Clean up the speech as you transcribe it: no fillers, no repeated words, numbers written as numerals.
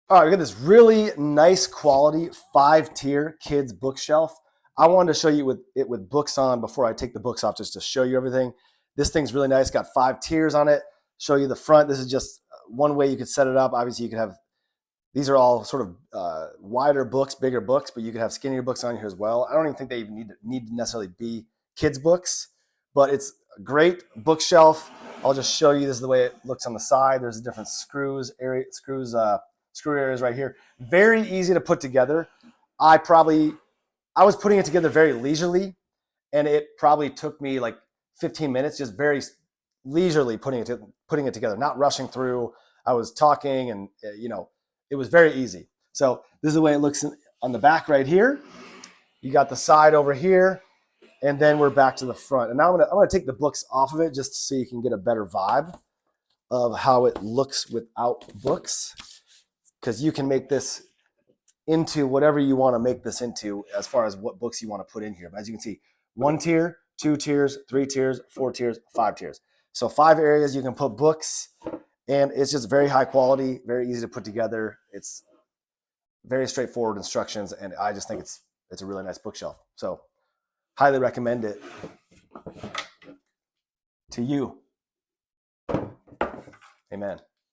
All right, we got this really nice quality 5-tier kids bookshelf. I wanted to show you with books on before I take the books off, just to show you everything. This thing's really nice. Got 5 tiers on it. Show you the front. This is just one way you could set it up. Obviously, you could have these are all sort of wider books, bigger books, but you could have skinnier books on here as well. I don't even think they even need to necessarily be kids books, but it's a great bookshelf. I'll just show you. This is the way it looks on the side. There's different screw areas right here. Very easy to put together. I was putting it together very leisurely, and it probably took me like 15 minutes, just very leisurely putting it together, not rushing through. I was talking, and it was very easy. So this is the way it looks on the back right here. You got the side over here, and then we're back to the front. And now I'm gonna take the books off of it just so you can get a better vibe of how it looks without books, because you can make this into whatever you want to make this into as far as what books you want to put in here. But as you can see, 1 tier, 2 tiers, 3 tiers, 4 tiers, 5 tiers. So 5 areas you can put books, and it's just very high quality, very easy to put together. It's very straightforward instructions, and I just think it's a really nice bookshelf. So highly recommend it to you. Amen.